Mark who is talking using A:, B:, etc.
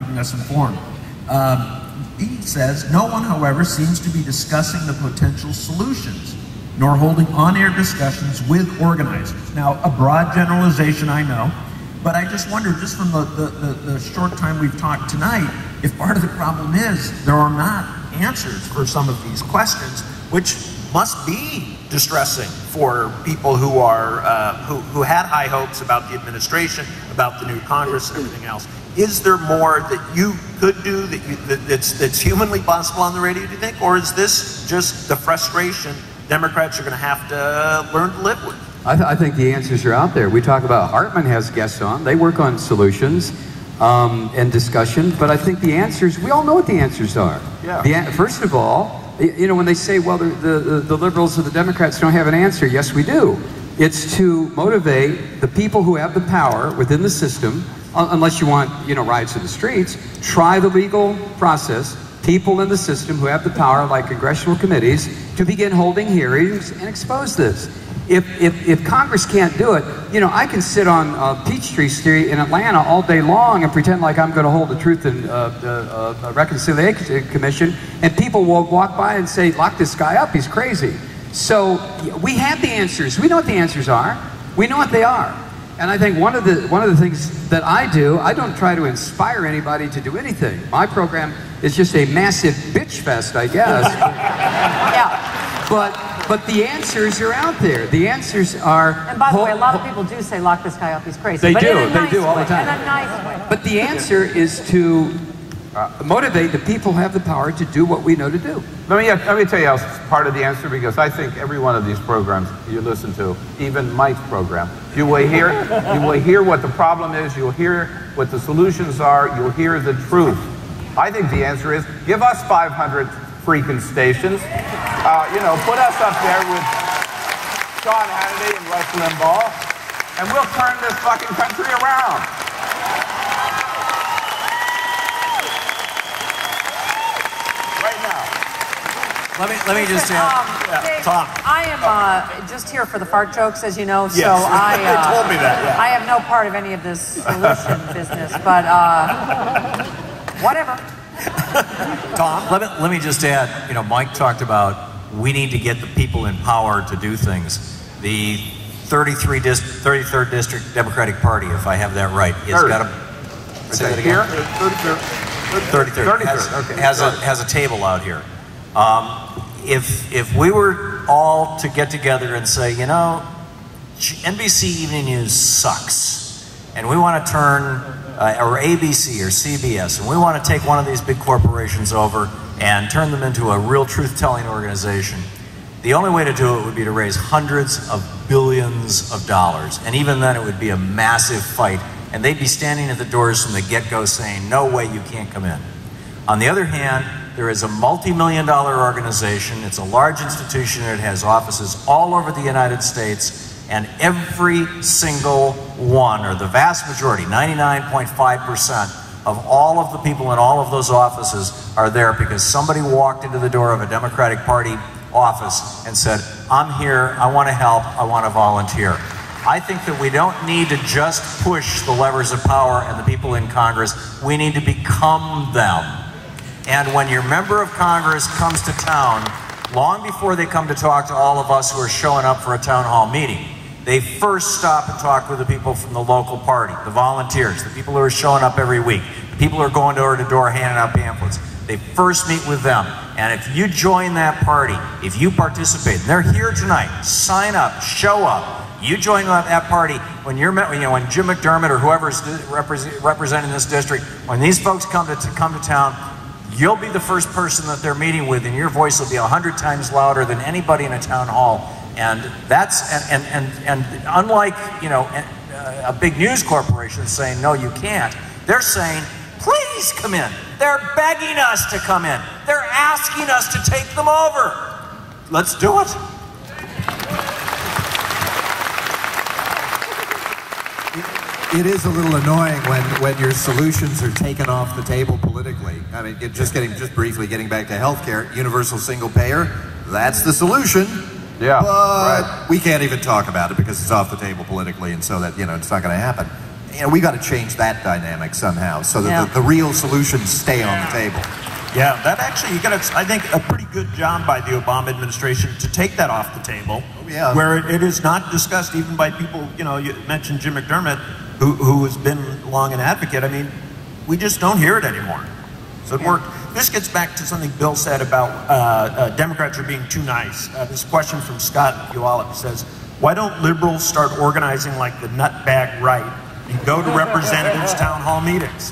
A: keeping us informed. He says, no one, however, seems to be discussing the potential solutions, nor holding on-air discussions with organizers. Now, a broad generalization, I know, but I just wonder, just from the short time we've talked tonight, if part of the problem is there are not answers for some of these questions, which must be distressing for people who are who had high hopes about the administration, about the new Congress, and everything else. Is there more that you could do that's humanly possible on the radio, do you think, or is this just the frustration Democrats are going to have to learn to live with?
B: I think the answers are out there. We talk about, Hartmann has guests on. They work on solutions and discussion, but I think the answers, we all know what the answers are.
C: Yeah.
B: First of all, you know, when they say, well, the liberals or the Democrats don't have an answer, yes, we do. It's to motivate the people who have the power within the system, unless you want, you know, riots in the streets, try the legal process, people in the system who have the power, like congressional committees, to begin holding hearings and expose this. If Congress can't do it, you know, I can sit on Peachtree Street in Atlanta all day long and pretend like I'm going to hold the Truth and Reconciliation Commission, and people will walk by and say, lock this guy up, he's crazy. So we have the answers. We know what the answers are. We know what they are. And I think one of the things that I do, I don't try to inspire anybody to do anything. My program is just a massive bitch fest, I guess.
D: Yeah.
B: But the answers are out there. The answers are...
D: And by the way, a lot of people do say, lock this guy up, he's crazy.
B: They
D: but
B: do.
D: In a
B: They
D: nice
B: do all the
D: way,
B: time.
D: In a nice way.
B: But the answer is to motivate the people who have the power to do what we know to do.
C: Let me tell you else part of the answer, because I think every one of these programs you listen to, even Mike's program, you will hear what the problem is, you'll hear what the solutions are, you'll hear the truth. I think the answer is, give us 500 freaking stations. You know, put us up there with Sean Hannity and Rush Limbaugh, and we'll turn this fucking country around. Right now.
E: Let me just
D: Dave,
E: Thom.
D: I am just here for the fart jokes, as you know, so
E: Yes.
D: I
E: told me that, yeah.
D: I have no part of any of this solution business, but whatever.
E: Thom, let me just add, you know, Mike talked about we need to get the people in power to do things. The 33rd District Democratic Party, if I have that right, has got a... Say that again? 33rd. Has a table out here. If we were all to get together and say, you know, NBC Evening News sucks, and we want to turn, or ABC or CBS, and we want to take one of these big corporations over and turn them into a real truth-telling organization, the only way to do it would be to raise hundreds of billions of dollars. And even then, it would be a massive fight. And they'd be standing at the doors from the get-go saying, no way, you can't come in. On the other hand, there is a multi-million-dollar organization. It's a large institution. It has offices all over the United States. And every single one, or the vast majority, 99.5%, of all of the people in all of those offices are there because somebody walked into the door of a Democratic Party office and said, I'm here, I want to help, I want to volunteer. I think that we don't need to just push the levers of power and the people in Congress. We need to become them. And when your member of Congress comes to town, long before they come to talk to all of us who are showing up for a town hall meeting, they first stop and talk with the people from the local party, the volunteers, the people who are showing up every week, the people who are going door to door handing out pamphlets. They first meet with them. And if you join that party, if you participate, and they're here tonight, sign up, show up. You join that party when you're, you know, when Jim McDermott or whoever's representing this district, when these folks come to town, you'll be the first person that they're meeting with, and your voice will be 100 times louder than anybody in a town hall. And that's and unlike, you know, a big news corporation saying no, you can't. They're saying, please come in. They're begging us to come in. They're asking us to take them over. Let's do it.
F: It is a little annoying when your solutions are taken off the table politically. I mean, just briefly getting back to healthcare, universal single payer, that's the solution.
C: Yeah,
F: but
C: right.
F: we can't even talk about it because it's off the table politically, and so that, you know, it's not going to happen. we got to change that dynamic somehow so that the real solutions stay on the table.
A: Yeah, that actually, I think, a pretty good job by the Obama administration to take that off the table. Where it is not discussed even by people, you mentioned Jim McDermott, who has been long an advocate. I mean, we just don't hear it anymore. So it worked. This gets back to something Bill said about Democrats are being too nice. This question from Scott Puyallup says, why don't liberals start organizing like the nutbag right and go to representatives' town hall meetings?